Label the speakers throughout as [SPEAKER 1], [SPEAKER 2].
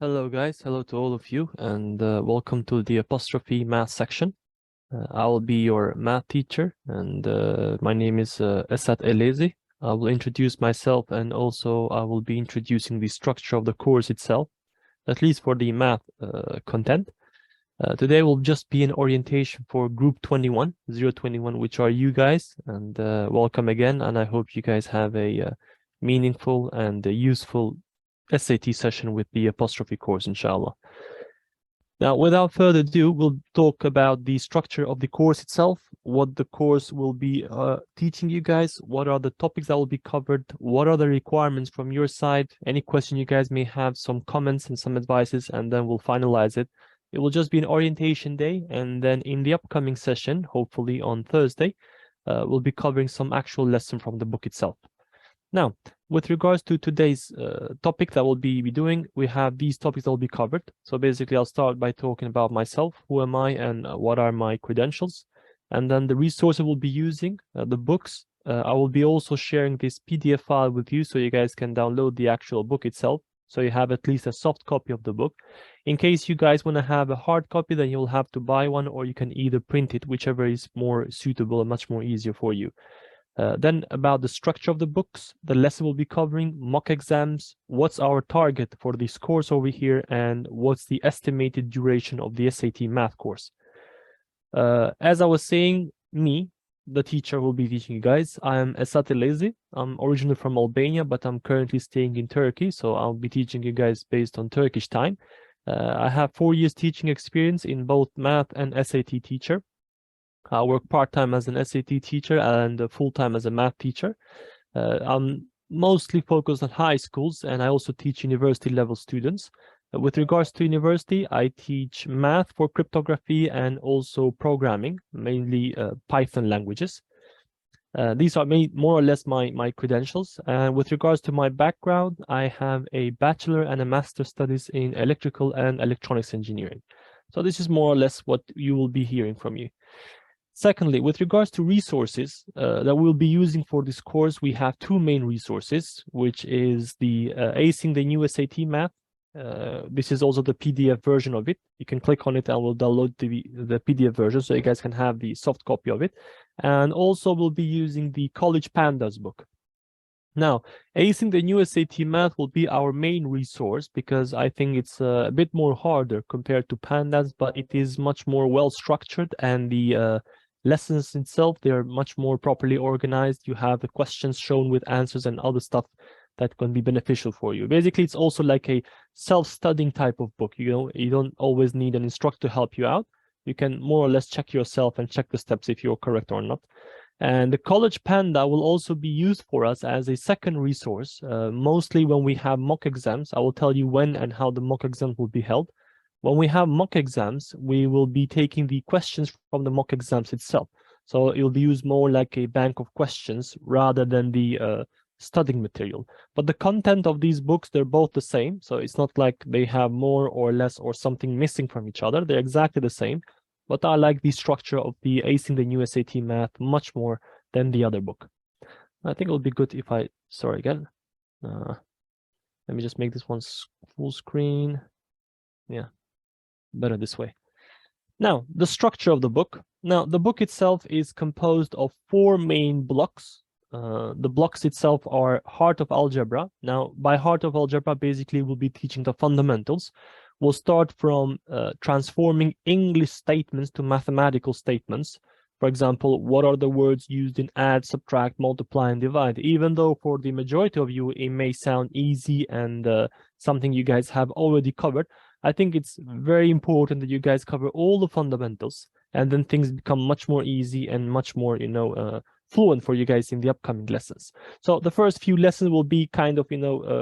[SPEAKER 1] Hello guys, hello to all of you, and welcome to the apostrophe math section. I will be your math teacher, and my name is Esat Elezi. I will introduce myself, and also I will be introducing the structure of the course itself, at least for the math content. Today will just be an orientation for group 21, 021, which are you guys, and welcome again, and I hope you guys have a meaningful and useful SAT session with the apostrophe course, inshallah. Now, without further ado, we'll talk about the structure of the course itself, what the course will be teaching you guys, what are the topics that will be covered, what are the requirements from your side, any question you guys may have, some comments and some advices, and then we'll finalize it. It will just be an orientation day, and then in the upcoming session, hopefully on Thursday, we'll be covering some actual lesson from the book itself. Now, with regards to today's topic that we'll be doing, we have these topics that will be covered. So basically, I'll start by talking about myself, who am I, and what are my credentials. And then the resources we'll be using, the books. I will be also sharing this PDF file with you so you guys can download the actual book itself. So you have at least a soft copy of the book. In case you guys want to have a hard copy, then you'll have to buy one, or you can either print it, whichever is more suitable and much more easier for you. Then about the structure of the books, the lesson we'll be covering, mock exams, what's our target for this course over here, and what's the estimated duration of the SAT math course. As I was saying, me, the teacher, will be teaching you guys. I am Esat Elezi. I'm originally from Albania, but I'm currently staying in Turkey, so I'll be teaching you guys based on Turkish time. I have 4 years teaching experience in both math and SAT teacher. I work part-time as an SAT teacher and full-time as a math teacher. I'm mostly focused on high schools, and I also teach university level students. With regards to university, I teach math for cryptography and also programming, mainly Python languages. These are more or less my credentials. And with regards to my background, I have a bachelor and a master's studies in electrical and electronics engineering. So this is more or less what you will be hearing from you. Secondly, with regards to resources that we'll be using for this course, we have 2 main resources, which is the Acing the New SAT Math. This is also the PDF version of it. You can click on it and we'll download the PDF version so you guys can have the soft copy of it. And also we'll be using the College Pandas book. Now, Acing the New SAT Math will be our main resource because I think it's a bit more harder compared to Pandas, but it is much more well structured, and the lessons itself, they're much more properly organized. You have the questions shown with answers and other stuff that can be beneficial for you. Basically, it's also like a self-studying type of book. You don't always need an instructor to help you out. You can more or less check yourself and check the steps if you're correct or not. And the College Panda will also be used for us as a second resource, mostly when we have mock exams. I will tell you when and how the mock exams will be held. When we have mock exams, we will be taking the questions from the mock exams itself. So it will be used more like a bank of questions rather than the studying material. But the content of these books, they're both the same. So it's not like they have more or less or something missing from each other. They're exactly the same. But I like the structure of the Acing the New SAT Math much more than the other book. I think it would be good if I, sorry again. Let me just make this one full screen. Yeah, better this way. Now, the structure of the book. Now, the book itself is composed of 4 main blocks. The blocks itself are Heart of Algebra. Now, by Heart of Algebra, basically we'll be teaching the fundamentals. We'll start from transforming English statements to mathematical statements. For example, what are the words used in add, subtract, multiply, and divide? Even though for the majority of you, it may sound easy and something you guys have already covered, I think it's very important that you guys cover all the fundamentals, and then things become much more easy and much more, fluent for you guys in the upcoming lessons. So the first few lessons will be kind of,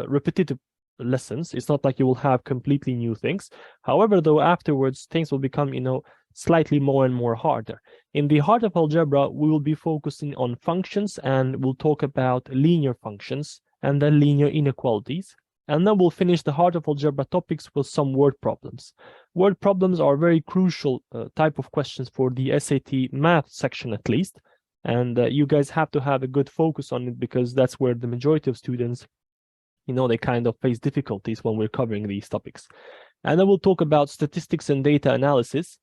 [SPEAKER 1] repetitive lessons. It's not like you will have completely new things. However, though, afterwards things will become, slightly more and more harder. In the Heart of Algebra, we will be focusing on functions, and we'll talk about linear functions and then linear inequalities. And then we'll finish the Heart of Algebra topics with some word problems. Word problems are very crucial type of questions for the SAT math section, at least. And you guys have to have a good focus on it because that's where the majority of students you know, they kind of face difficulties when we're covering these topics. And then we'll talk about statistics and data analysis.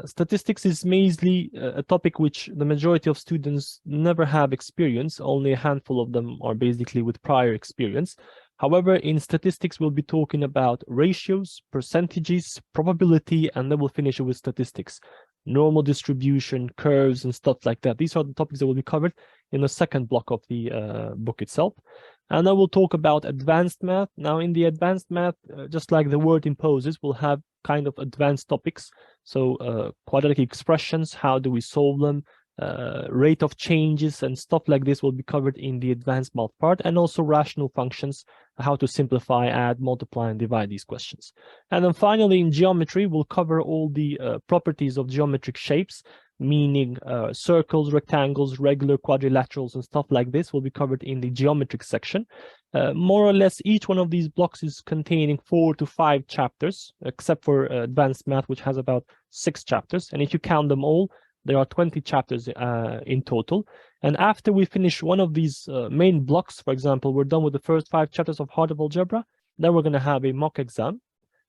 [SPEAKER 1] Statistics is mainly a topic which the majority of students never have experience. Only a handful of them are basically with prior experience. However, in statistics, we'll be talking about ratios, percentages, probability, and then we'll finish with statistics, normal distribution, curves, and stuff like that. These are the topics that will be covered in the second block of the book itself. And then we'll talk about advanced math. Now, in the advanced math, just like the word imposes, we'll have kind of advanced topics. So quadratic expressions, how do we solve them? Rate of changes and stuff like this will be covered in the advanced math part, and also rational functions, how to simplify, add, multiply, and divide these questions. And then finally, in geometry, we'll cover all the properties of geometric shapes, meaning circles, rectangles, regular, quadrilaterals, and stuff like this will be covered in the geometric section. More or less, each one of these blocks is containing 4 to 5 chapters, except for advanced math, which has about 6 chapters. And if you count them all, there are 20 chapters in total. And after we finish one of these main blocks, for example, we're done with the first 5 chapters of heart of algebra, then we're going to have a mock exam.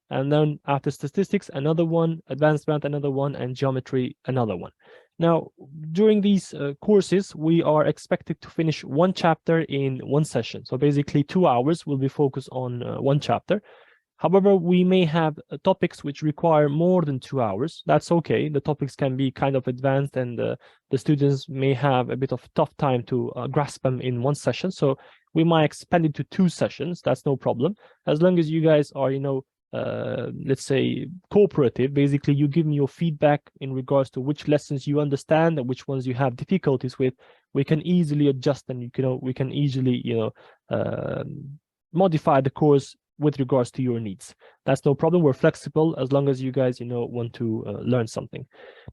[SPEAKER 1] And then after statistics, another one, advanced math, another one, and geometry, another one. Now, during these courses, we are expected to finish 1 chapter in 1 session. So basically 2 hours will be focused on 1 chapter. However, we may have topics which require more than 2 hours. That's okay. The topics can be kind of advanced, and the students may have a bit of tough time to grasp them in 1 session. So we might expand it to 2 sessions. That's no problem. As long as you guys are, you know, let's say cooperative. Basically, you give me your feedback in regards to which lessons you understand and which ones you have difficulties with. We can easily adjust, and we can easily, you know, modify the course with regards to your needs. That's no problem. We're flexible as long as you guys, you know, want to learn something.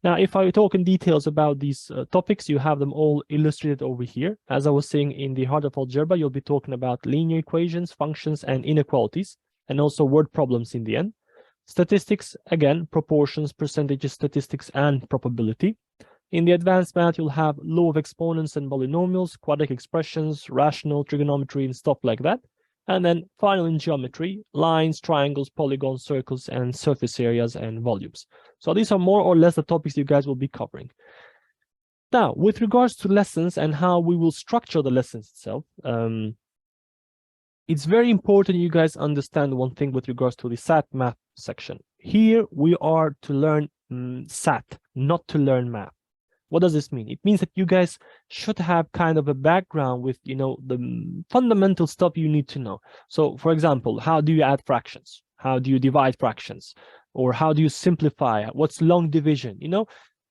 [SPEAKER 1] Now, if I talk in details about these topics, you have them all illustrated over here. As I was saying, in the heart of algebra, you'll be talking about linear equations, functions, and inequalities, and also word problems in the end. Statistics, again, proportions, percentages, statistics, and probability. In the advanced math, you'll have law of exponents and polynomials, quadratic expressions, rational, trigonometry, and stuff like that. And then finally in geometry, lines, triangles, polygons, circles, and surface areas and volumes. So these are more or less the topics you guys will be covering. Now, with regards to lessons and how we will structure the lessons itself, it's very important you guys understand one thing with regards to the SAT math section. Here we are to learn SAT, not to learn math. What does this mean? It means that you guys should have kind of a background with, you know, the fundamental stuff you need to know. So, for example, how do you add fractions? How do you divide fractions? Or how do you simplify? What's long division? You know,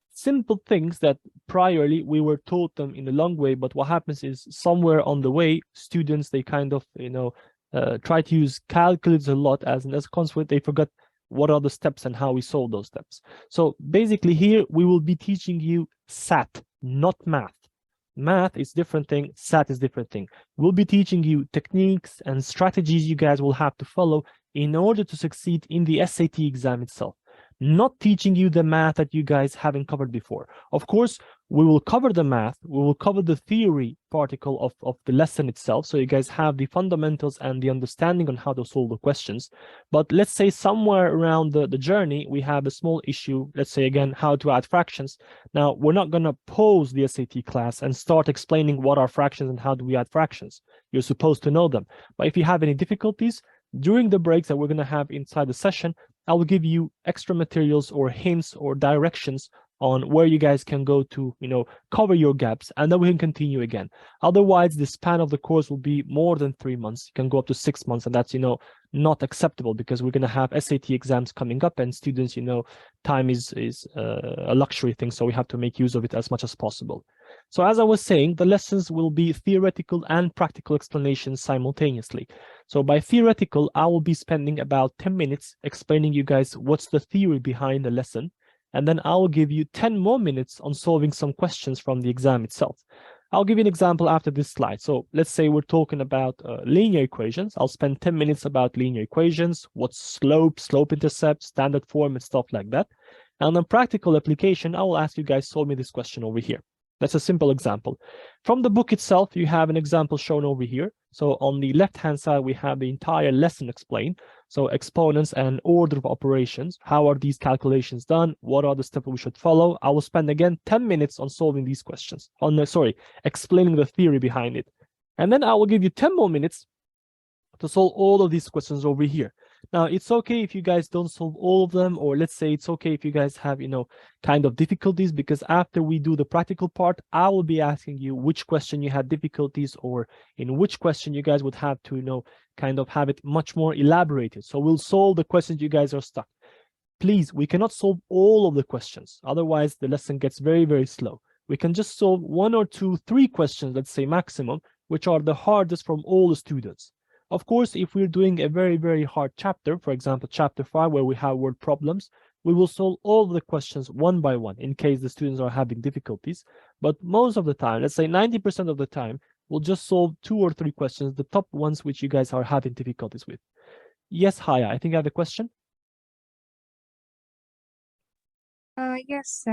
[SPEAKER 1] simple things that priorly we were taught them in the long way, but what happens is somewhere on the way, students, they kind of, you know, try to use calculus a lot, as a consequence, they forgot what are the steps and how we solve those steps. So basically here, we will be teaching you SAT, not math. Math is different thing, SAT is different thing. We'll be teaching you techniques and strategies you guys will have to follow in order to succeed in the SAT exam itself. Not teaching you the math that you guys haven't covered before. Of course, we will cover the math, we will cover the theory particle of the lesson itself, so you guys have the fundamentals and the understanding on how to solve the questions. But let's say somewhere around the journey, we have a small issue, let's say again, how to add fractions. Now, we're not going to pause the SAT class and start explaining what are fractions and how do we add fractions. You're supposed to know them. But if you have any difficulties, during the breaks that we're going to have inside the session, I will give you extra materials or hints or directions on where you guys can go to, you know, cover your gaps, and then we can continue again. Otherwise, the span of the course will be more than 3 months. It can go up to 6 months, and that's, you know, not acceptable because we're going to have SAT exams coming up, and students, you know, time is a luxury thing, so we have to make use of it as much as possible. So as I was saying, the lessons will be theoretical and practical explanations simultaneously. So by theoretical, I will be spending about 10 minutes explaining you guys what's the theory behind the lesson. And then I will give you 10 more minutes on solving some questions from the exam itself. I'll give you an example after this slide. So let's say we're talking about linear equations. I'll spend 10 minutes about linear equations, what's slope, slope-intercept, standard form, and stuff like that. And on practical application, I will ask you guys, solve me this question over here. That's a simple example. From the book itself, you have an example shown over here. So on the left-hand side, we have the entire lesson explained. So exponents and order of operations. How are these calculations done? What are the steps we should follow? I will spend again 10 minutes on solving these questions. Explaining the theory behind it. And then I will give you 10 more minutes to solve all of these questions over here. Now, it's okay if you guys don't solve all of them, or let's say it's okay if you guys have, kind of difficulties, because after we do the practical part, I will be asking you which question you had difficulties, or in which question you guys would have to, kind of have it much more elaborated. So we'll solve the questions you guys are stuck. Please, we cannot solve all of the questions. Otherwise, the lesson gets very, very slow. We can just solve 1 or 2, 3 questions, let's say maximum, which are the hardest from all the students. Of course, if we're doing a very, very hard chapter, for example, chapter 5, where we have word problems, we will solve all of the questions one by one in case the students are having difficulties. But most of the time, let's say 90% of the time, we'll just solve 2 or 3 questions, the top ones which you guys are having difficulties with. Yes, Haya, I think I have a question.
[SPEAKER 2] Yes,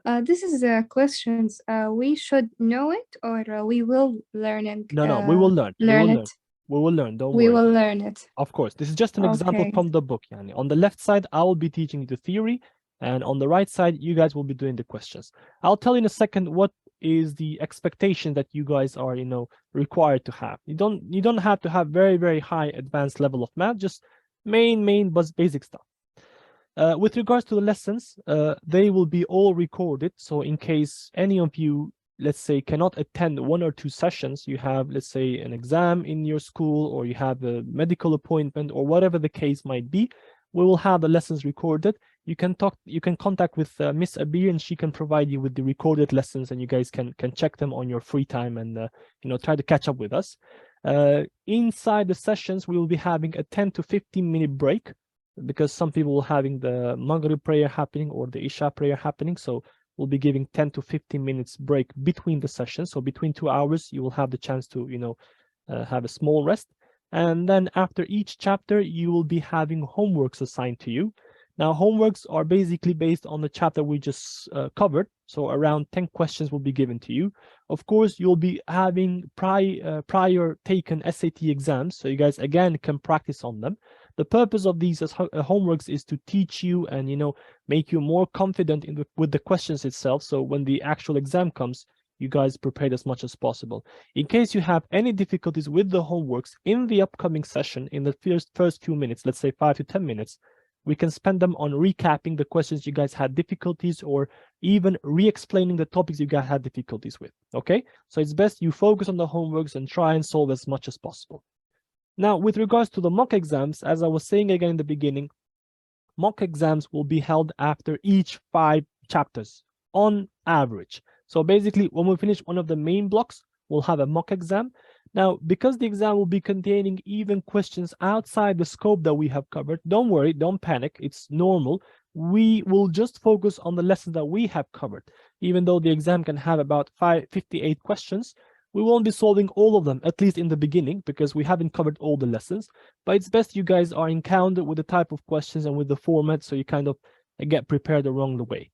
[SPEAKER 2] this is questions. We should know it, or we will learn it.
[SPEAKER 1] No, we will learn. We will learn. Don't worry.
[SPEAKER 2] We will learn it.
[SPEAKER 1] Of course, this is just an example from the book. Yani. On the left side, I will be teaching you the theory, and on the right side, you guys will be doing the questions. I'll tell you in a second what is the expectation that you guys are, required to have. You don't have to have very, very high advanced level of math, just main basic stuff. With regards to the lessons, they will be all recorded. So in case any of you, let's say, cannot attend 1 or 2 sessions, you have, let's say, an exam in your school, or you have a medical appointment, or whatever the case might be, we will have the lessons recorded. You can contact with Miss Abir, and she can provide you with the recorded lessons, and you guys can check them on your free time and try to catch up with us. Inside the sessions, we will be having a 10 to 15 minute break, because some people will having the Maghrib prayer happening or the Isha prayer happening. So we'll be giving 10 to 15 minutes break between the sessions. So between 2 hours, you will have the chance to, have a small rest. And then after each chapter, you will be having homeworks assigned to you. Now, homeworks are basically based on the chapter we just covered. So around 10 questions will be given to you. Of course, you'll be having prior taken SAT exams. So you guys, again, can practice on them. The purpose of these homeworks is to teach you and, make you more confident with the questions itself. So when the actual exam comes, you guys prepared as much as possible. In case you have any difficulties with the homeworks in the upcoming session, in the first few minutes, let's say 5 to 10 minutes, we can spend them on recapping the questions you guys had difficulties, or even re-explaining the topics you guys had difficulties with, okay? So it's best you focus on the homeworks and try and solve as much as possible. Now, with regards to the mock exams, as I was saying again in the beginning, mock exams will be held after each 5 chapters on average. So basically, when we finish one of the main blocks, we'll have a mock exam. Now, because the exam will be containing even questions outside the scope that we have covered, don't worry, don't panic, it's normal. We will just focus on the lessons that we have covered. Even though the exam can have about 58 questions, we won't be solving all of them, at least in the beginning, because we haven't covered all the lessons. But it's best you guys are encountered with the type of questions and with the format, so you kind of get prepared along the way.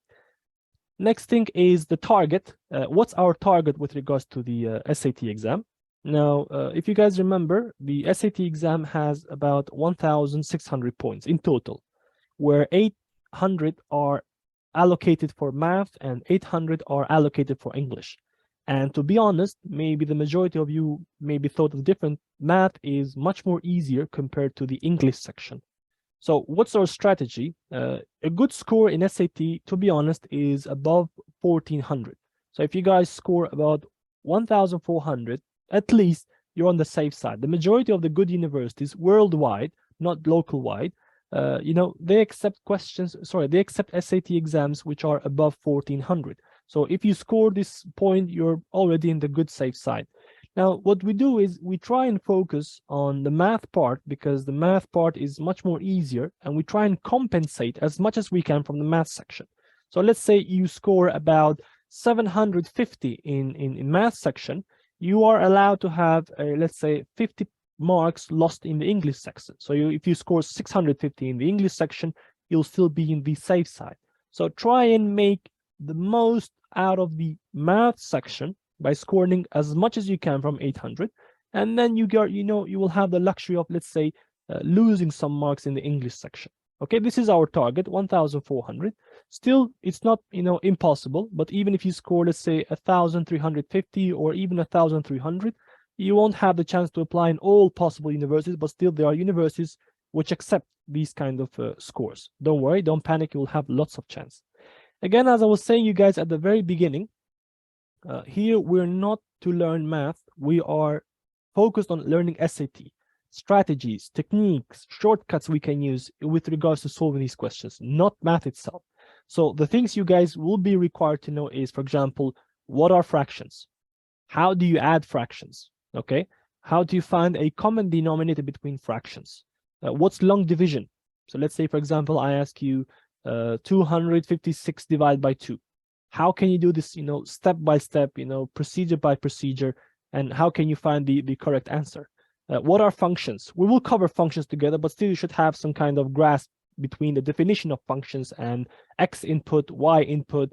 [SPEAKER 1] Next thing is the target. What's our target with regards to the SAT exam? Now, if you guys remember, the SAT exam has about 1,600 points in total, where 800 are allocated for math and 800 are allocated for English. And to be honest, maybe the majority of you maybe thought of different. Math is much more easier compared to the English section. So what's our strategy? A good score in SAT, to be honest, is above 1,400. So if you guys score about 1,400, at least you're on the safe side. The majority of the good universities worldwide, not local-wide, they accept they accept SAT exams which are above 1,400. So if you score this point, you're already in the good safe side. Now, what we do is we try and focus on the math part, because the math part is much more easier, and we try and compensate as much as we can from the math section. So let's say you score about 750 in math section, you are allowed to have, let's say, 50 marks lost in the English section. So if you score 650 in the English section, you'll still be in the safe side. So try and make the most out of the math section by scoring as much as you can from 800, and then you get, you will have the luxury of, let's say, losing some marks in the English section. Okay, this is our target, 1,400. Still, it's not, impossible, but even if you score, let's say, 1,350 or even 1,300, you won't have the chance to apply in all possible universities, but still there are universities which accept these kind of scores. Don't worry, don't panic, you will have lots of chance. Again, as I was saying, you guys, at the very beginning, here we're not to learn math, we are focused on learning SAT, strategies, techniques, shortcuts we can use with regards to solving these questions, not math itself. So the things you guys will be required to know is, for example, what are fractions? How do you add fractions? Okay, how do you find a common denominator between fractions? What's long division? So let's say, for example, I ask you 256 divided by 2. How can you do this, step by step, procedure by procedure, and how can you find the correct answer? What are functions? We will cover functions together, but still you should have some kind of grasp between the definition of functions and X input, Y input,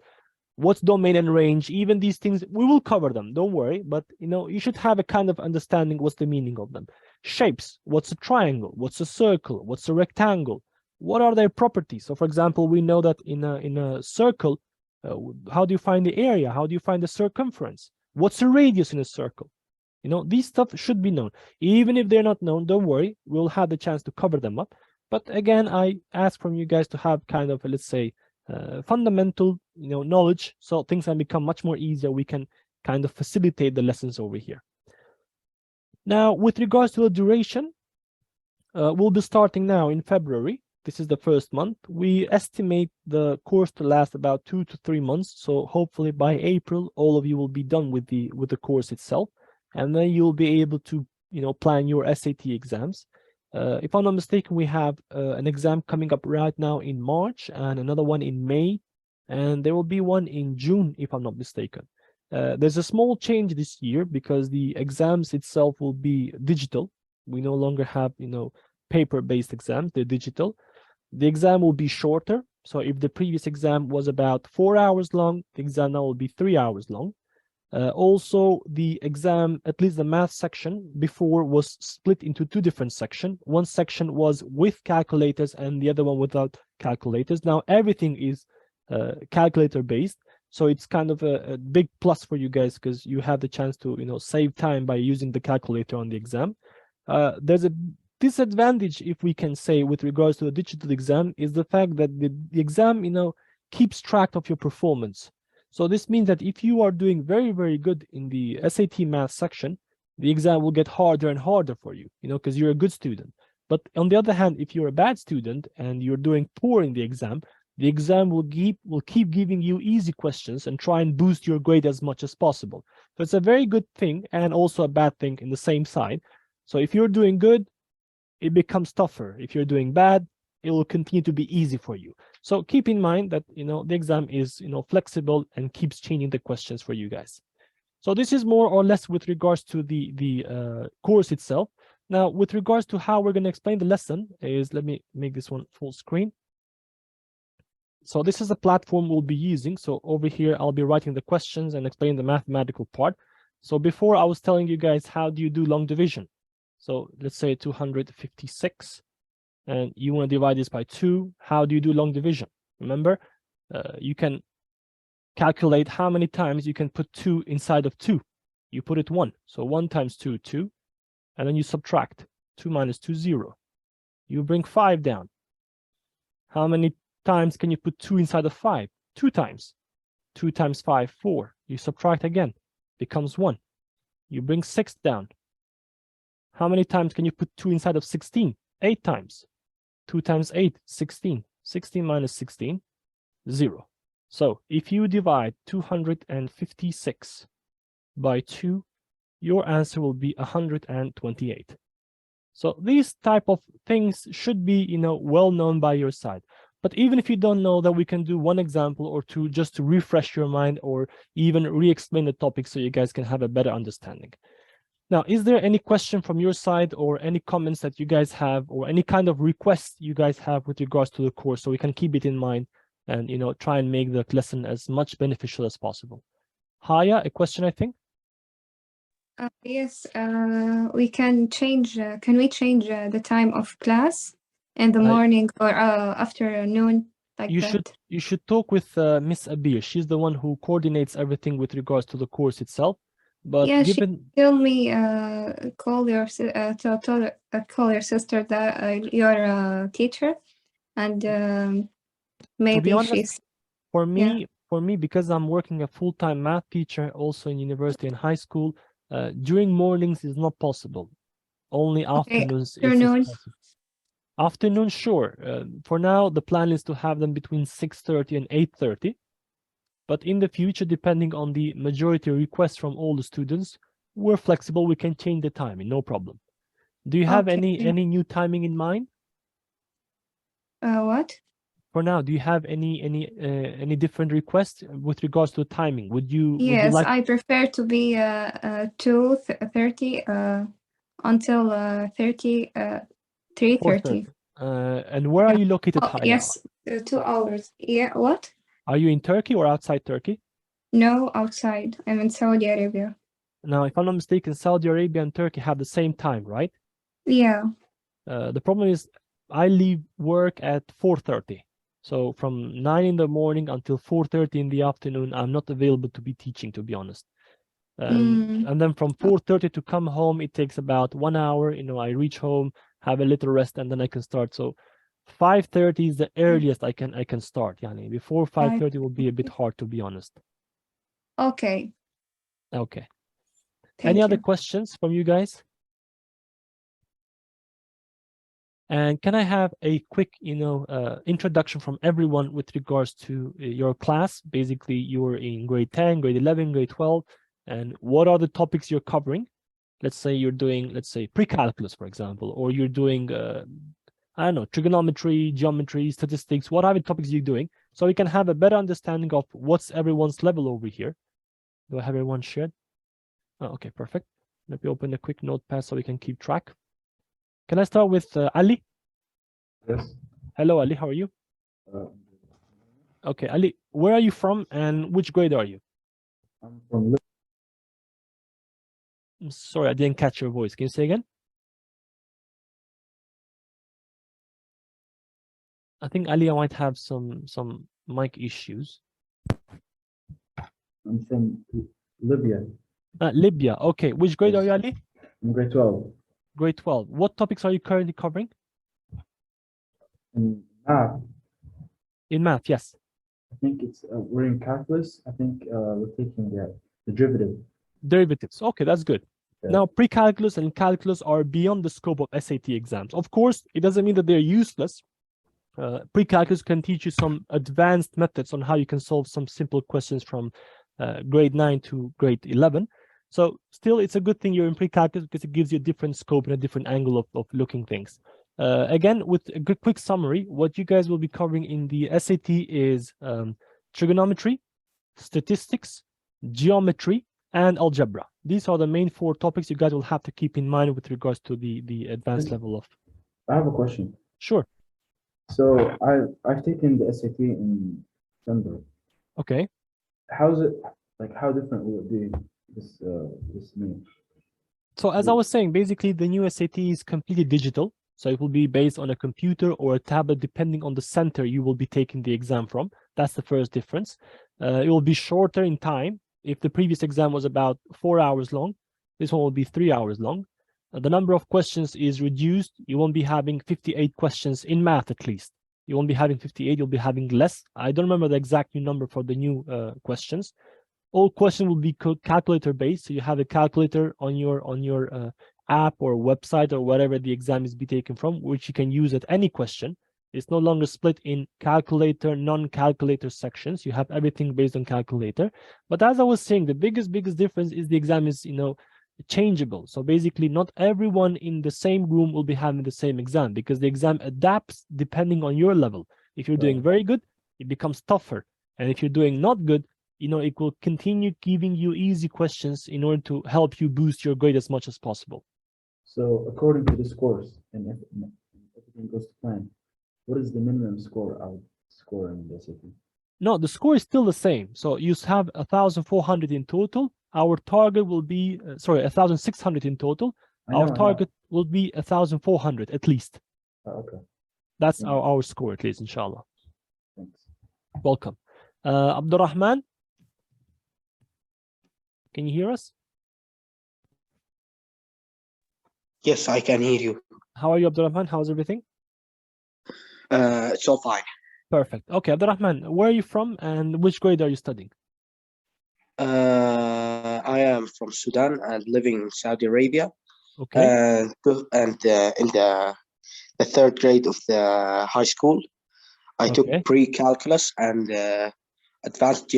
[SPEAKER 1] what's domain and range, even these things, we will cover them, don't worry, but you should have a kind of understanding what's the meaning of them. Shapes, what's a triangle, what's a circle, what's a rectangle, what are their properties? So for example, we know that in a circle, how do you find the area? How do you find the circumference? What's the radius in a circle? These stuff should be known. Even if they're not known, don't worry, we'll have the chance to cover them up. But again, I ask from you guys to have kind of, let's say, fundamental, knowledge, so things can become much more easier. We can kind of facilitate the lessons over here. Now, with regards to the duration, we'll be starting now in February. This is the first month. We estimate the course to last about 2 to 3 months. So hopefully by April, all of you will be done with the course itself, and then you'll be able to, plan your SAT exams. If I'm not mistaken, we have an exam coming up right now in March and another one in May, and there will be one in June, if I'm not mistaken. There's a small change this year because the exams itself will be digital. We no longer have, paper-based exams, they're digital. The exam will be shorter. So if the previous exam was about 4 hours long, the exam now will be 3 hours long. Also, the exam, at least the math section, before was split into 2 different sections. One section was with calculators and the other one without calculators. Now everything is calculator based, so it's kind of a big plus for you guys because you have the chance to save time by using the calculator on the exam. There's a disadvantage, if we can say, with regards to the digital exam, is the fact that the exam keeps track of your performance. So this means that if you are doing very, very good in the SAT math section, the exam will get harder and harder for you, because you're a good student. But on the other hand, if you're a bad student and you're doing poor in the exam will keep giving you easy questions and try and boost your grade as much as possible. So it's a very good thing and also a bad thing in the same side. So if you're doing good, it becomes tougher. If you're doing bad, it will continue to be easy for you. So keep in mind that the exam is flexible and keeps changing the questions for you guys. So this is more or less with regards to the course itself. Now, with regards to how we're going to explain the lesson is, let me make this one full screen. So this is the platform we'll be using. So over here, I'll be writing the questions and explaining the mathematical part. So before I was telling you guys, how do you do long division? So let's say 256. And you want to divide this by 2. How do you do long division? Remember, you can calculate how many times you can put 2 inside of 2. You put it 1. So 1 times 2, 2. And then you subtract. 2 minus 2, 0. You bring 5 down. How many times can you put 2 inside of 5? 2 times. 2 times 5, 4. You subtract again. Becomes 1. You bring 6 down. How many times can you put 2 inside of 16? 8 times. 2 times 8, 16. 16 minus 16, 0. So if you divide 256 by 2, your answer will be 128. So these type of things should be, well known by your side. But even if you don't know that, we can do one example or two just to refresh your mind or even re-explain the topic so you guys can have a better understanding. Now, is there any question from your side or any comments that you guys have or any kind of requests you guys have with regards to the course, so we can keep it in mind and try and make the lesson as much beneficial as possible. Haya, a question, I think.
[SPEAKER 2] Yes, we can change. Can we change the time of class in the morning or afternoon, like that?
[SPEAKER 1] You should talk with Miss Abir. She's the one who coordinates everything with regards to the course itself. But
[SPEAKER 2] yeah,
[SPEAKER 1] given
[SPEAKER 2] she told me call your call your sister that your teacher, and maybe
[SPEAKER 1] to be honest,
[SPEAKER 2] she's
[SPEAKER 1] for me, because I'm working a full-time math teacher also in university and high school, during mornings is not possible. Only afternoons is possible. Afternoon, sure. For now, the plan is to have them between 6:30 and 8:30. But in the future, depending on the majority requests from all the students, we're flexible. We can change the timing, no problem. Do you have any new timing in mind?
[SPEAKER 2] What?
[SPEAKER 1] For now, do you have any different requests with regards to the timing? Would you like?
[SPEAKER 2] I prefer to be 2:30 until 3:30.
[SPEAKER 1] And where are you located, Haya?
[SPEAKER 2] Yes, 2 hours. Yeah, what?
[SPEAKER 1] Are you in Turkey or outside Turkey?
[SPEAKER 2] No, outside. I'm in Saudi Arabia.
[SPEAKER 1] Now, if I'm not mistaken, Saudi Arabia and Turkey have the same time, right?
[SPEAKER 2] Yeah.
[SPEAKER 1] The problem is I leave work at 4:30. So from 9 in the morning until 4:30 in the afternoon, I'm not available to be teaching, to be honest. And then from 4:30 to come home, it takes about 1 hour. I reach home, have a little rest, and then I can start. So 5:30 is the earliest I can start. Yani before 5:30 will be a bit hard, to be honest.
[SPEAKER 2] Okay.
[SPEAKER 1] Okay. Any other questions from you guys? And can I have a quick, introduction from everyone with regards to your class? Basically, you're in grade 10, grade 11, grade 12, and what are the topics you're covering? Let's say you're doing, pre-calculus, for example, or you're doing, I don't know, trigonometry, geometry, statistics. What are the topics you're doing? So we can have a better understanding of what's everyone's level over here. Do I have everyone shared? Oh, okay, perfect. Let me open a quick notepad so we can keep track. Can I start with Ali?
[SPEAKER 3] Yes.
[SPEAKER 1] Hello, Ali. How are you? Okay, Ali, where are you from and which grade are you?
[SPEAKER 3] I'm from
[SPEAKER 1] I'm sorry, I didn't catch your voice. Can you say again? I think Ali might have some mic issues.
[SPEAKER 3] I'm from Libya.
[SPEAKER 1] Libya. Okay, which grade are you, Ali?
[SPEAKER 3] I'm grade 12.
[SPEAKER 1] Grade 12. What topics are you currently covering?
[SPEAKER 3] In math.
[SPEAKER 1] In math, yes.
[SPEAKER 3] I think it's we're in calculus. I think we're taking the derivative.
[SPEAKER 1] Derivatives. Okay, that's good.
[SPEAKER 3] Yeah.
[SPEAKER 1] Now, pre-calculus and calculus are beyond the scope of SAT exams. Of course, it doesn't mean that they're useless. Pre-calculus can teach you some advanced methods on how you can solve some simple questions from grade 9 to grade 11. So still, it's a good thing you're in pre-calculus because it gives you a different scope and a different angle of looking things. Again, with a good quick summary, what you guys will be covering in the SAT is trigonometry, statistics, geometry, and algebra. These are the main 4 topics you guys will have to keep in mind with regards to the advanced level of.
[SPEAKER 3] I have a question.
[SPEAKER 1] Sure.
[SPEAKER 3] So I've taken the SAT in December.
[SPEAKER 1] Okay.
[SPEAKER 3] How's it like? How different will it be this May?
[SPEAKER 1] So as I was saying, basically the new SAT is completely digital. So it will be based on a computer or a tablet, depending on the center you will be taking the exam from. That's the first difference. It will be shorter in time. If the previous exam was about 4 hours long, this one will be 3 hours long. The number of questions is reduced. You won't be having 58 questions in math, at least. You won't be having 58, you'll be having less. I don't remember the exact new number for the new questions. All questions will be calculator based. So you have a calculator on your app or website or whatever the exam is be taken from, which you can use at any question. It's no longer split in calculator, non-calculator sections. You have everything based on calculator. But as I was saying, the biggest difference is the exam is, changeable. So basically not everyone in the same room will be having the same exam because the exam adapts depending on your level. If you're doing very good, it becomes tougher. And if you're doing not good, it will continue giving you easy questions in order to help you boost your grade as much as possible.
[SPEAKER 3] So according to this course, and if everything goes to plan, what is the minimum score I would score in the SAT?
[SPEAKER 1] No, the score is still the same. So you have 1,400 in total. Our target will be, 1,600 in total. Our target will be 1,400 at least.
[SPEAKER 3] Okay.
[SPEAKER 1] That's our score at least, inshallah.
[SPEAKER 3] Thanks.
[SPEAKER 1] Welcome. Abdurrahman, can you hear us?
[SPEAKER 4] Yes, I can hear you.
[SPEAKER 1] How are you, Abdurrahman? How's everything?
[SPEAKER 4] It's all fine.
[SPEAKER 1] Perfect. Okay, Abdurrahman, where are you from and which grade are you studying?
[SPEAKER 4] I am from Sudan and living in Saudi Arabia.
[SPEAKER 1] Okay.
[SPEAKER 4] And in the third grade of the high school, I took pre-calculus and advanced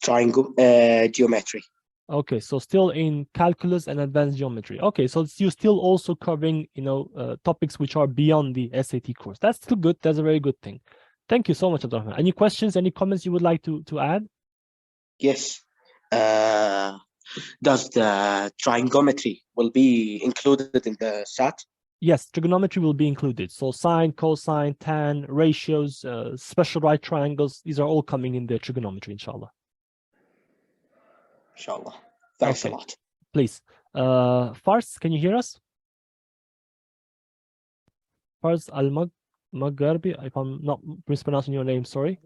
[SPEAKER 4] triangle geometry.
[SPEAKER 1] Okay, so still in calculus and advanced geometry. Okay, so you're still also covering, topics which are beyond the SAT course. That's still good. That's a very good thing. Thank you so much, Abdurrahman. Any questions, any comments you would like to add?
[SPEAKER 4] Yes. Does the trigonometry will be included in the SAT?
[SPEAKER 1] Yes, trigonometry will be included. So sine, cosine, tan, ratios, special right triangles, these are all coming in the trigonometry, inshallah.
[SPEAKER 4] Inshallah. Thanks a lot.
[SPEAKER 1] Please. Fars, can you hear us? Fars Al-Magharbi, if I'm not mispronouncing your name, sorry.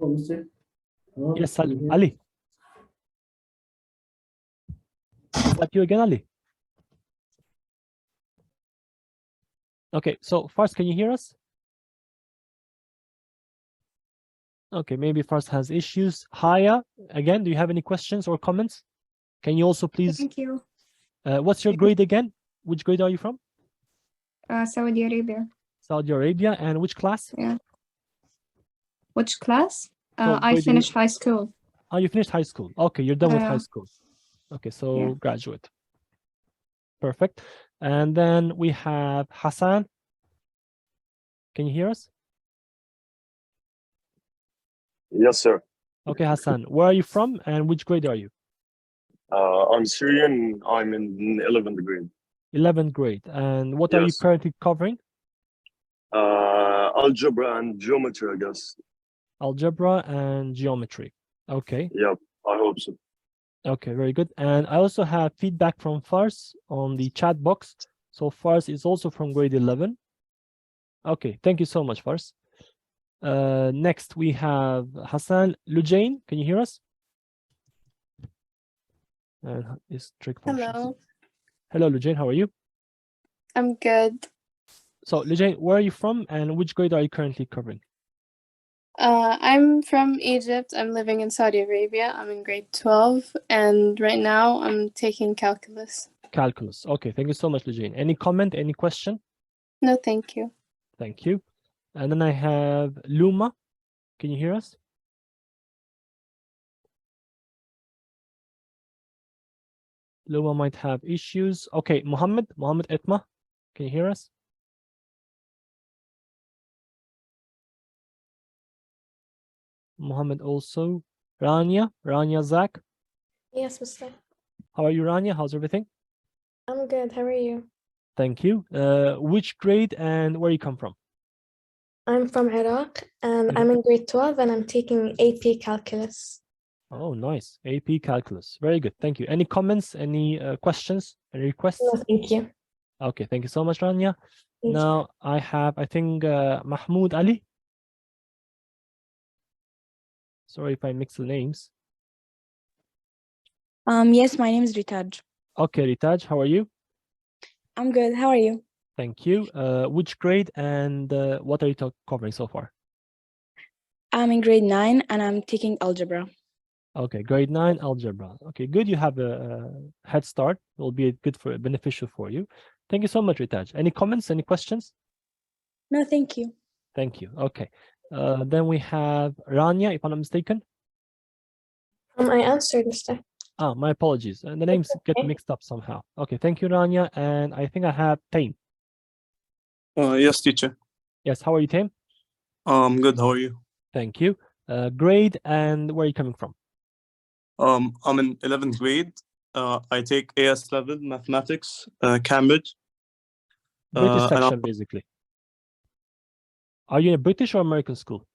[SPEAKER 1] Yes, Ali. Is that you again, Ali? Okay, so Fars, can you hear us? Okay, maybe Fars has issues. Haya, again, do you have any questions or comments? Can you also please?
[SPEAKER 2] Thank you.
[SPEAKER 1] What's your grade again? Which grade are you from?
[SPEAKER 2] Saudi Arabia.
[SPEAKER 1] Saudi Arabia, and which class?
[SPEAKER 2] Yeah. Which class?
[SPEAKER 1] So
[SPEAKER 2] I finished high school.
[SPEAKER 1] Oh, you finished high school. Okay, you're done with high school. Okay, so graduate. Perfect. And then we have Hassan. Can you hear us?
[SPEAKER 5] Yes, sir.
[SPEAKER 1] Okay, Hassan, where are you from and which grade are you?
[SPEAKER 5] I'm Syrian. I'm in 11th grade.
[SPEAKER 1] 11th grade. And what are you currently covering?
[SPEAKER 5] Algebra and geometry, I guess.
[SPEAKER 1] Algebra and geometry. Okay.
[SPEAKER 5] Yep, I hope so.
[SPEAKER 1] Okay, very good. And I also have feedback from Fars on the chat box. So Fars is also from grade 11. Okay, thank you so much, Fars. Next, we have Hassan. Lujain, can you hear us? And is trick functions.
[SPEAKER 6] Hello.
[SPEAKER 1] Hello, Lujain, how are you?
[SPEAKER 6] I'm good.
[SPEAKER 1] So, Lujain, where are you from and which grade are you currently covering?
[SPEAKER 6] I'm from Egypt. I'm living in Saudi Arabia. I'm in grade 12, and right now I'm taking calculus.
[SPEAKER 1] Calculus. Okay, thank you so much, Lujain. Any comment, any question?
[SPEAKER 6] No, thank you.
[SPEAKER 1] Thank you. And then I have Luma. Can you hear us? Luma might have issues. Okay, Mohammed Etma, can you hear us? Mohammed also. Rania Zach.
[SPEAKER 7] Yes, Mr.
[SPEAKER 1] How are you, Rania? How's everything?
[SPEAKER 7] I'm good. How are you?
[SPEAKER 1] Thank you. Which grade and where you come from?
[SPEAKER 7] I'm from Iraq and I'm in grade 12 and I'm taking AP Calculus.
[SPEAKER 1] Oh, nice. AP Calculus. Very good. Thank you. Any comments, any questions, any requests?
[SPEAKER 7] No, thank you.
[SPEAKER 1] Okay, thank you so much, Rania. Now I have, I think, Mahmoud Ali. Sorry if I mix the names.
[SPEAKER 8] Yes, my name is Ritaj.
[SPEAKER 1] Okay, Ritaj, how are you?
[SPEAKER 8] I'm good. How are you?
[SPEAKER 1] Thank you. Which grade and what are you covering so far?
[SPEAKER 8] I'm in grade 9 and I'm taking algebra.
[SPEAKER 1] Okay, grade 9 algebra. Okay, good. You have a head start. It will be beneficial for you. Thank you so much, Ritaj. Any comments? Any questions?
[SPEAKER 8] No, thank you.
[SPEAKER 1] Thank you. Okay. Then we have Rania, if I'm not mistaken.
[SPEAKER 7] I answered, Mr.
[SPEAKER 1] Ah, my apologies. The names get mixed up somehow. Okay, thank you, Rania. And I think I have Taim.
[SPEAKER 9] Yes, teacher.
[SPEAKER 1] Yes, how are you, Taim?
[SPEAKER 9] Good. How are you?
[SPEAKER 1] Thank you. Grade and where are you coming from?
[SPEAKER 9] I'm in 11th grade. I take AS level mathematics, Cambridge.
[SPEAKER 1] British section, basically. Are you in a British or American school?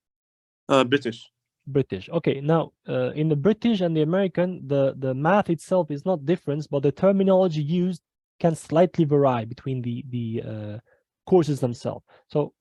[SPEAKER 9] British.
[SPEAKER 1] British. Okay. Now, in the British and the American, the math itself is not different, but the terminology used can slightly vary between the courses themselves. So